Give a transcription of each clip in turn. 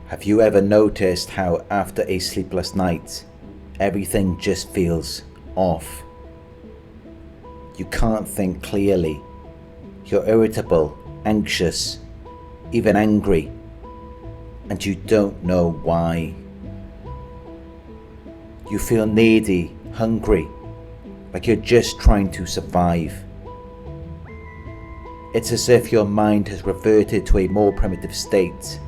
Have you ever noticed how after a sleepless night, everything just feels off? You can't think clearly. You're irritable, anxious, even angry, and you don't know why. You feel needy, hungry, like you're just trying to survive. It's as if your mind has reverted to a more primitive state.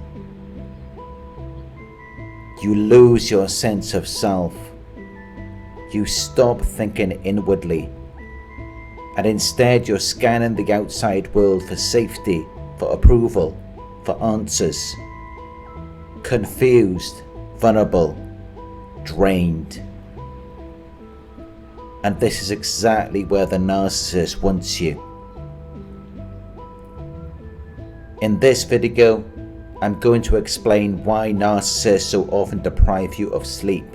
You lose your sense of self. You stop thinking inwardly, and instead you're scanning the outside world for safety, for approval, for answers. Confused, vulnerable, drained. And this is exactly where the narcissist wants you. In this video, I'm going to explain why narcissists so often deprive you of sleep.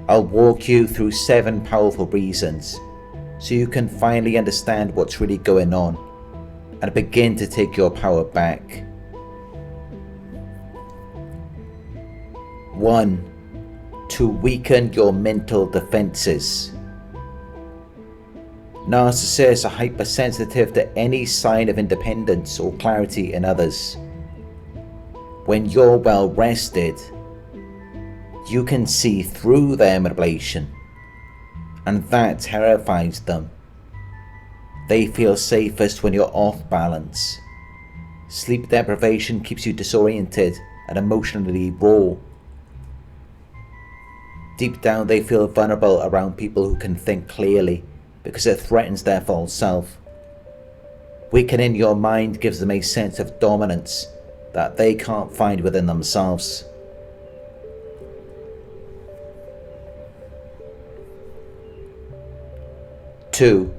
I'll walk you through 7 powerful reasons so you can finally understand what's really going on and begin to take your power back. 1. To weaken your mental defenses. Narcissists are hypersensitive to any sign of independence or clarity in others. When you're well rested, you can see through their manipulation, and that terrifies them. They feel safest when you're off balance. Sleep deprivation keeps you disoriented and emotionally raw. Deep down, they feel vulnerable around people who can think clearly because it threatens their false self. Weakening your mind gives them a sense of dominance that they can't find within themselves. Two,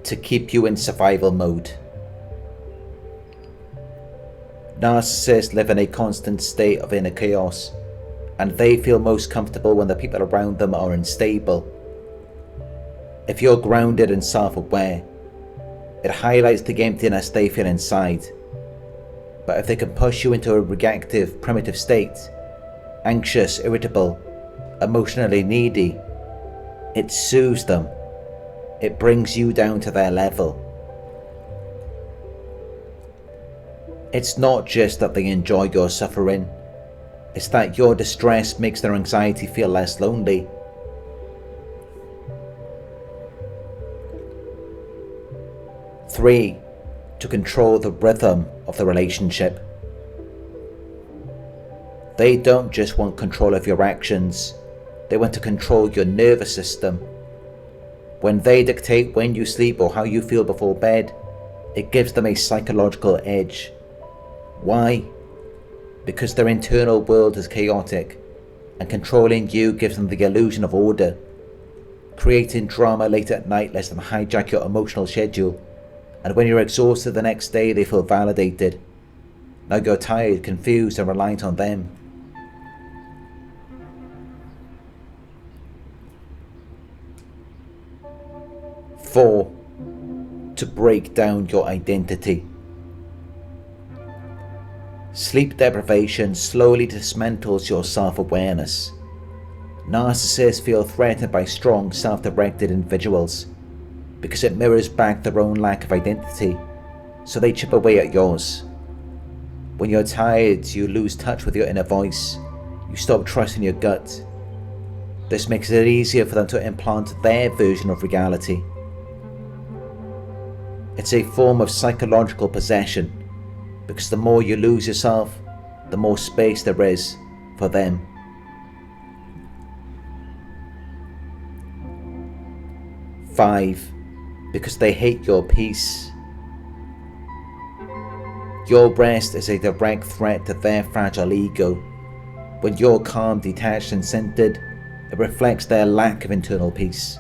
to keep you in survival mode. Narcissists live in a constant state of inner chaos, and they feel most comfortable when the people around them are unstable. If you're grounded and self-aware, it highlights the emptiness they feel inside. But if they can push you into a reactive, primitive state, anxious, irritable, emotionally needy, it soothes them. It brings you down to their level. It's not just that they enjoy your suffering, it's that your distress makes their anxiety feel less lonely. 3. To control the rhythm of the relationship. They don't just want control of your actions, they want to control your nervous system. When they dictate when you sleep or how you feel before bed, it gives them a psychological edge. Why? Because their internal world is chaotic, and controlling you gives them the illusion of order. Creating drama late at night lets them hijack your emotional schedule, and when you're exhausted the next day, they feel validated. Now you're tired, confused, and reliant on them. 4. To break down your identity. Sleep deprivation slowly dismantles your self-awareness. Narcissists feel threatened by strong, self-directed individuals because it mirrors back their own lack of identity, so they chip away at yours. When you're tired, you lose touch with your inner voice. You stop trusting your gut. This makes it easier for them to implant their version of reality. It's a form of psychological possession, because the more you lose yourself, the more space there is for them. 5. Because they hate your peace. Your rest is a direct threat to their fragile ego. When you're calm, detached, and centered, it reflects their lack of internal peace.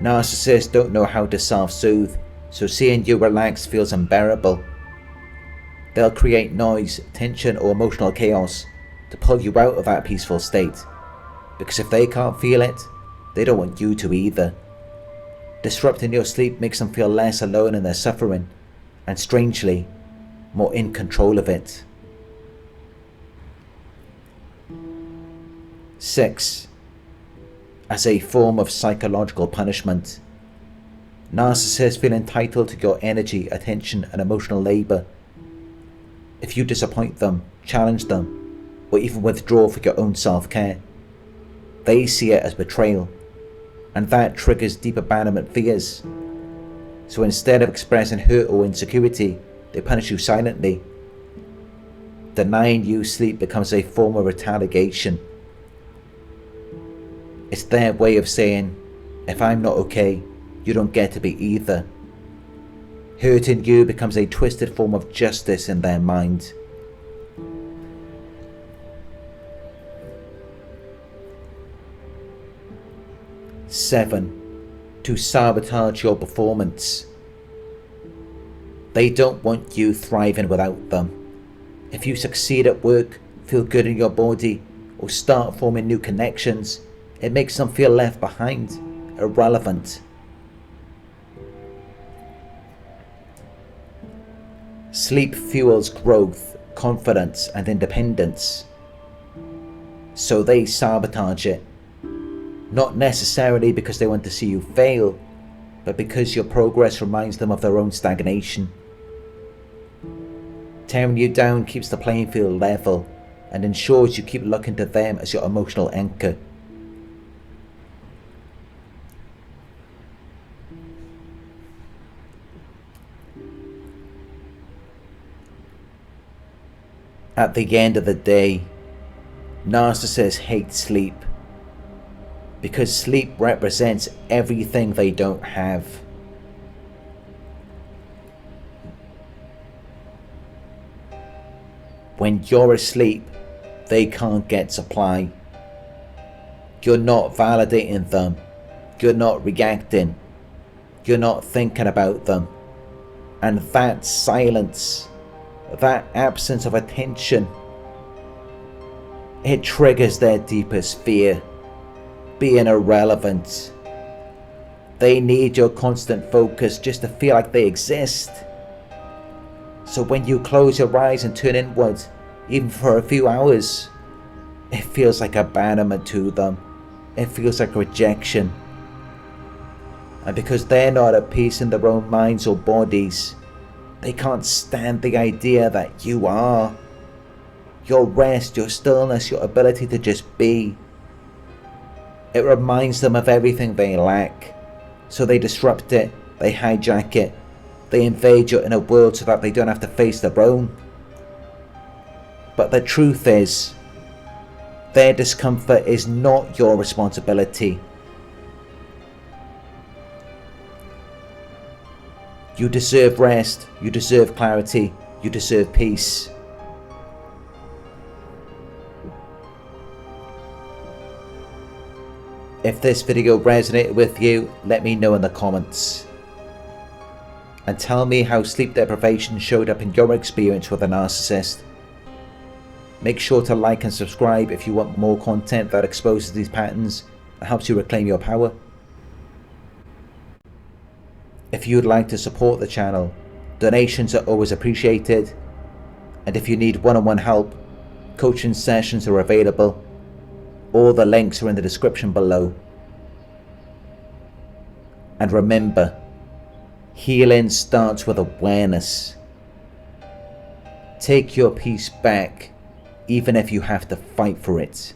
Narcissists don't know how to self-soothe, so seeing you relaxed feels unbearable. They'll create noise, tension, or emotional chaos to pull you out of that peaceful state, because if they can't feel it, they don't want you to either. Disrupting your sleep makes them feel less alone in their suffering, and strangely, more in control of it. 6. As a form of psychological punishment, narcissists feel entitled to your energy, attention, and emotional labor. If you disappoint them, challenge them, or even withdraw for your own self-care, they see it as betrayal, and that triggers deep abandonment fears. So instead of expressing hurt or insecurity, they punish you silently. Denying you sleep becomes a form of retaliation. It's their way of saying, if I'm not okay, you don't get to be either. Hurting you becomes a twisted form of justice in their mind. Seven, to sabotage your performance. They don't want you thriving without them. If you succeed at work, feel good in your body, or start forming new connections, it makes them feel left behind, irrelevant. Sleep fuels growth, confidence, and independence. So they sabotage it. Not necessarily because they want to see you fail, but because your progress reminds them of their own stagnation. Tearing you down keeps the playing field level and ensures you keep looking to them as your emotional anchor. At the end of the day, narcissists hate sleep because sleep represents everything they don't have. When you're asleep, they can't get supply. You're not validating them. You're not reacting. You're not thinking about them. And that silence, that absence of attention, it triggers their deepest fear, being irrelevant. They need your constant focus just to feel like they exist. So when you close your eyes and turn inward, even for a few hours, it feels like abandonment to them. It feels like rejection. And because they're not at peace in their own minds or bodies, they can't stand the idea that you are. Your rest, your stillness, your ability to just be. It reminds them of everything they lack. So they disrupt it, they hijack it, they invade your inner world so that they don't have to face their own. But the truth is, their discomfort is not your responsibility. You deserve rest, you deserve clarity, you deserve peace. If this video resonated with you, let me know in the comments. And tell me how sleep deprivation showed up in your experience with a narcissist. Make sure to like and subscribe if you want more content that exposes these patterns and helps you reclaim your power. If you would like to support the channel, donations are always appreciated. And if you need one-on-one help, coaching sessions are available. All the links are in the description below. And remember, healing starts with awareness. Take your peace back, even if you have to fight for it.